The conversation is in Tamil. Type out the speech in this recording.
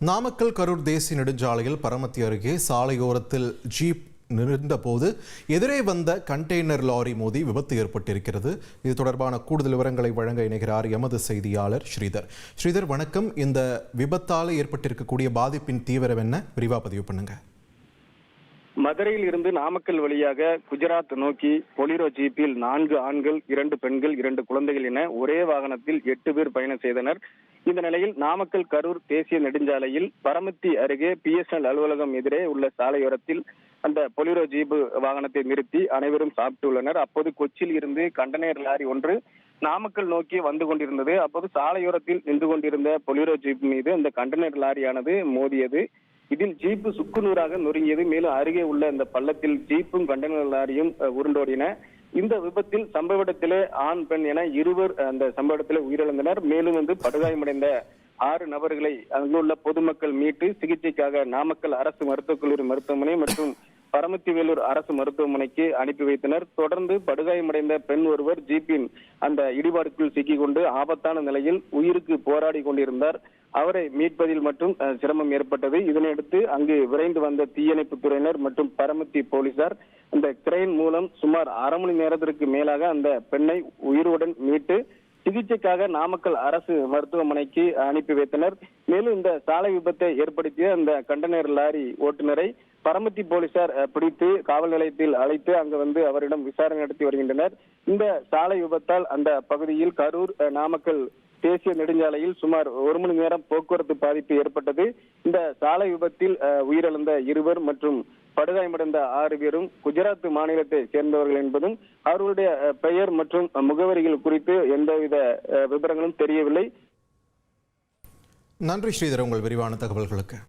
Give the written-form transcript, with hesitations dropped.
நாமக்கல் கரூர் தேசிய நெடுஞ்சாலையில் பரமத்தி அருகே சாலையோரத்தில் ஜீப் நின்றபோது எதிரே வந்த கண்டெய்னர் லாரி மோதி விபத்து ஏற்பட்டிருக்கிறது. இது தொடர்பான கூடுதல் விவரங்களை வழங்க இணைகிறார் எமது செய்தியாளர் ஸ்ரீதர். வணக்கம். இந்த விபத்தால் ஏற்பட்டிருக்கக்கூடிய பாதிப்பின் தீவிரம் என்ன? விரிவா பதிவு பண்ணுங்க. மதுரையில் இருந்து நாமக்கல் வழியாக குஜராத் நோக்கி பொலிரோ ஜீப்பில் 4 ஆண்கள் 2 பெண்கள் 2 குழந்தைகள் என ஒரே வாகனத்தில் 8 பேர் பயணம் செய்தனர். இந்த நிலையில் நாமக்கல் கரூர் தேசிய நெடுஞ்சாலையில் பரமத்தி அருகே பிஎஸ்என்எல் அலுவலகம் எதிரே உள்ள சாலையோரத்தில் அந்த பொலிரோ ஜீப் வாகனத்தை நிறுத்தி அனைவரும் சாப்பிட்டுள்ளனர். அப்போது கொச்சியில் இருந்து கண்டெய்னர் லாரி ஒன்று நாமக்கல் நோக்கி வந்து கொண்டிருந்தது. அப்போது சாலையோரத்தில் நின்று கொண்டிருந்த பொலிரோ ஜீப் மீது அந்த கண்டெய்னர் லாரியானது மோதியது. இதில் ஜீப்பு சுக்குநூறாக நொறுங்கியது. மேலும் அருகே உள்ள இந்த பள்ளத்தில் ஜீப்பும் கண்டெய்னர் லாரியும் உருண்டோடின. இந்த விபத்தில் சம்பவ இடத்திலே ஆண் பெண் என இருவர் அந்த சம்பவ இடத்திலே உயிரிழந்தனர். மேலும் படுகாயமடைந்த 6 நபர்களை அங்குள்ள பொதுமக்கள் மீட்டு சிகிச்சைக்காக நாமக்கல் அரசு மருத்துவக் கல்லூரி மருத்துவமனை மற்றும் பரமத்தி வேலூர் அரசு மருத்துவமனைக்கு அனுப்பி வைத்தனர். தொடர்ந்து படுகாயமடைந்த பெண் ஒருவர் ஜீப்பின் அந்த இடிபாடுக்குள் சிக்கிக்கொண்டு ஆபத்தான நிலையில் உயிருக்கு போராடி கொண்டிருந்தார். அவரை மீட்பதில் மட்டும் சிரமம் ஏற்பட்டது. இதனையடுத்து அங்கு விரைந்து வந்த தீயணைப்பு துறையினர் மற்றும் பரமத்தி போலீசார் அந்த கிரெயின் மூலம் சுமார் அரை மணி நேரத்திற்கு மேலாக அந்த பெண்ணை உயிருடன் மீட்டு சிகிச்சைக்காக நாமக்கல் அரசு மருத்துவமனைக்கு அனுப்பி வைத்தனர். மேலும் இந்த சாலை விபத்தை ஏற்படுத்திய அந்த கண்டெய்னர் லாரி ஓட்டுநரை பரமத்தி போலீசார் பிடித்து காவல் நிலையத்தில் அழைத்து அங்கு அவரிடம் விசாரணை நடத்தி வருகின்றனர். இந்த சாலை விபத்தால் அந்த பகுதியில் கரூர் நாமக்கல் தேசிய நெடுஞ்சாலையில் சுமார் 1 மணி நேரம் போக்குவரத்து பாதிப்பு ஏற்பட்டது. இந்த சாலை விபத்தில் உயிரிழந்த 2 மற்றும் படுகாயமடைந்த 6 பேரும் குஜராத் மாநிலத்தை சேர்ந்தவர்கள் என்பதும் அவர்களுடைய பெயர் மற்றும் முகவரிகள் குறித்து எந்தவித விவரங்களும் தெரியவில்லை. நன்றி ஸ்ரீதர், உங்கள் விரிவான தகவல்களுக்கு.